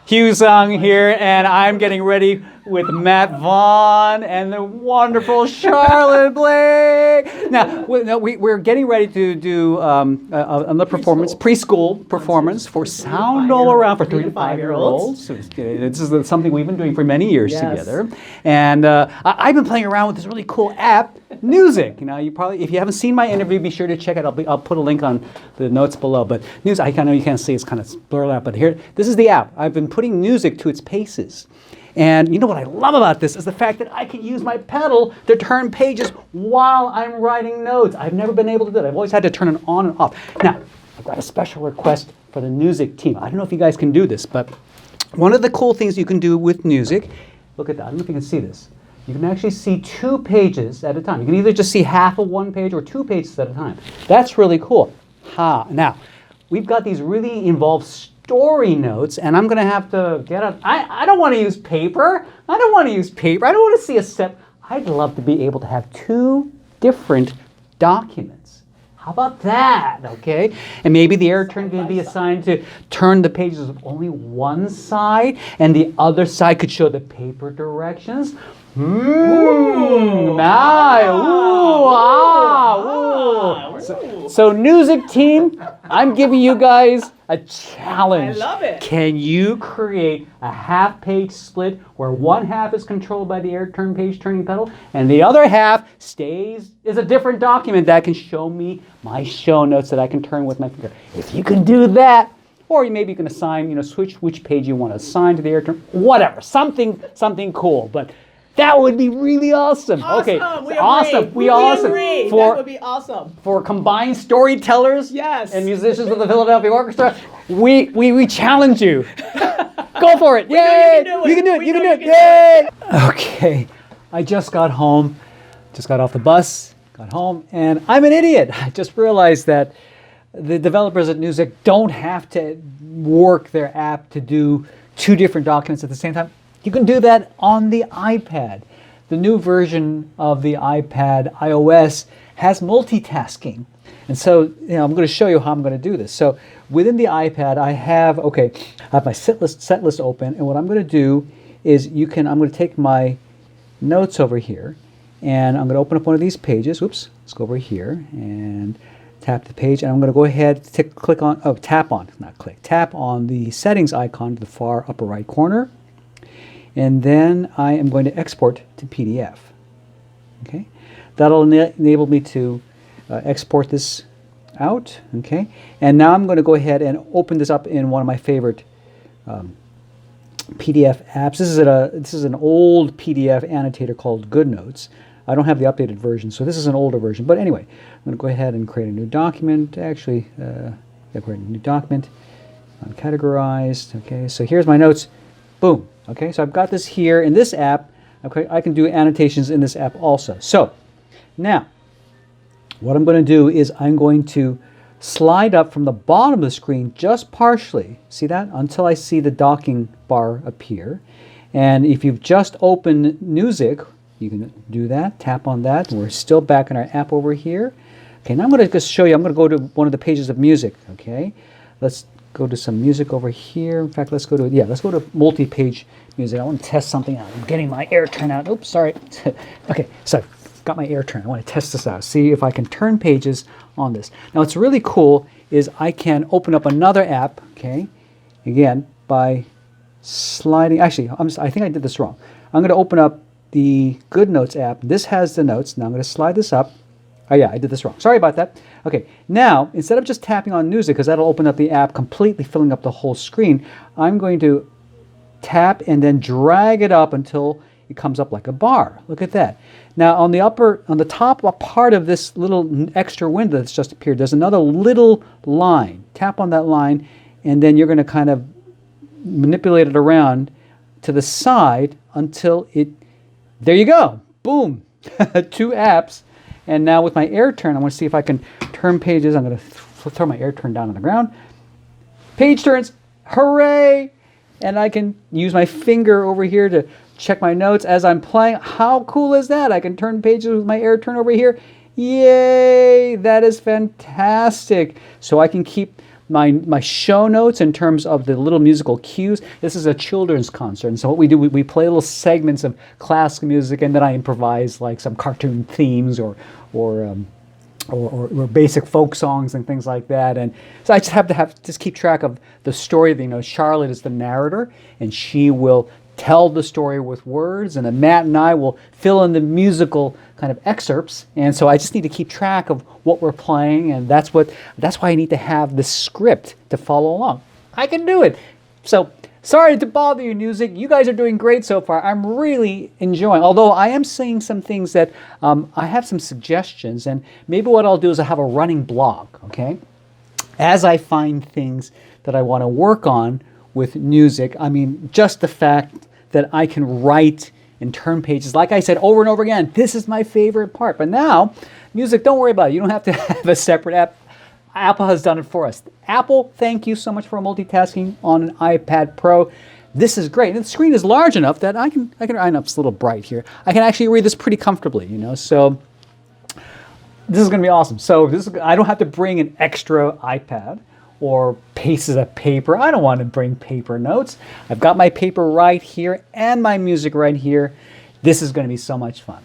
Hugh Sung here, and I'm getting ready with Matt Vaughn and the wonderful Charlotte Blake. Now, we're getting ready to do another performance, preschool performance for Sound All Around for 3 to 5-year-olds. This is something we've been doing for many years together. And I've been playing around with this really cool app, Newzik. You know, you probably, if you haven't seen my interview, be sure to check it. I'll put a link on the notes below. But Newzik, I know you can't see, it's kind of blurred out, but here, this is the app. I've been putting music to its paces. And you know what I love about this is the fact that I can use my pedal to turn pages while I'm writing notes. I've never been able to do that. I've always had to turn it on and off. Now, I've got a special request for the Newzik team. I don't know if you guys can do this, but one of the cool things you can do with Newzik, look at that. I don't know if you can see this. You can actually see 2 pages at a time. You can either just see half of 1 page or 2 pages at a time. That's really cool. Now, we've got these really involved story notes, and I'm going to have to get out. I don't want to use paper. I don't want to see a step. I'd love to be able to have 2 different documents. How about that? Okay. And maybe the AirTurn can be assigned to turn the pages of only one side, and the other side could show the paper directions. So Newzik team, I'm giving you guys a challenge. I love it. Can you create a half-page split where one half is controlled by the AirTurn page turning pedal and the other half is a different document that can show me my show notes that I can turn with my finger? If you can do that, or maybe you can assign, switch which page you want to assign to the AirTurn, whatever, something cool, but that would be really awesome. Okay, awesome. We agree. That would be awesome. For combined storytellers and musicians of the Philadelphia Orchestra, we challenge you. Go for it. Yay! You can do it. Yay! Okay, I just got home. Just got off the bus, got home, and I'm an idiot. I just realized that the developers at Newzik don't have to work their app to do 2 different documents at the same time. You can do that on the iPad. The new version of the iPad iOS has multitasking. And so, I'm going to show you how I'm going to do this. So within the iPad, I have my set list open. And what I'm going to do is I'm going to take my notes over here, and I'm going to open up one of these pages. Oops, let's go over here and tap the page. And I'm going to go ahead, tap on the settings icon to the far upper right corner. And then I am going to export to PDF. Okay, that'll enable me to export this out. Okay, and now I'm going to go ahead and open this up in one of my favorite PDF apps. This is an old PDF annotator called GoodNotes. I don't have the updated version, so this is an older version. But anyway, I'm going to go ahead and create a new document. Actually, create a new document. Uncategorized. Okay, so here's my notes. Boom. Okay, so I've got this here in this app. Okay, I can do annotations in this app also. So now, what I'm going to do is I'm going to slide up from the bottom of the screen just partially. See that? Until I see the docking bar appear. And if you've just opened Newzik, you can do that. Tap on that. We're still back in our app over here. Okay, now I'm going to just show you. I'm going to go to one of the pages of music. Okay, let's go to some music over here. In fact, let's go to multi-page music. I want to test something out. I'm getting my AirTurn out. Oops, sorry. Okay, so I've got my AirTurn. I want to test this out. See if I can turn pages on this. Now, what's really cool is I can open up another app, okay, again, by sliding. Actually, I think I did this wrong. I'm going to open up the GoodNotes app. This has the notes. Now I'm going to slide this up. Oh yeah, I did this wrong. Sorry about that. Okay, now, instead of just tapping on Newzik, because that'll open up the app completely filling up the whole screen, I'm going to tap and then drag it up until it comes up like a bar. Look at that. Now, on the top part of this little extra window that's just appeared, there's another little line. Tap on that line, and then you're going to kind of manipulate it around to the side until there you go. Boom. 2 apps. And now with my AirTurn, I want to see if I can turn pages. I'm going to throw my AirTurn down on the ground. Page turns. Hooray! And I can use my finger over here to check my notes as I'm playing. How cool is that? I can turn pages with my AirTurn over here. Yay! That is fantastic. So I can keep my show notes in terms of the little musical cues. This is a children's concert, and so what we do, we play little segments of classical music, and then I improvise like some cartoon themes or basic folk songs and things like that. And so I just have to just keep track of the story. You know, Charlotte is the narrator, and she will tell the story with words, and then Matt and I will fill in the musical kind of excerpts. And so I just need to keep track of what we're playing, and that's why I need to have the script to follow along. I can do it. So sorry to bother you, Newzik. You guys are doing great so far. I'm really enjoying, although I am seeing some things that I have some suggestions, and maybe what I'll do is I have a running blog, okay? As I find things that I want to work on with Newzik, I mean, just the fact that I can write and turn pages, like I said over and over again, this is my favorite part. But now, Newzik, don't worry about it. You don't have to have a separate app. Apple has done it for us. Apple, thank you so much for multitasking on an iPad Pro. This is great. And the screen is large enough that I know it's a little bright here. I can actually read this pretty comfortably, you know, so this is going to be awesome. So I don't have to bring an extra iPad or pieces of paper. I don't want to bring paper notes. I've got my paper right here and my music right here. This is going to be so much fun.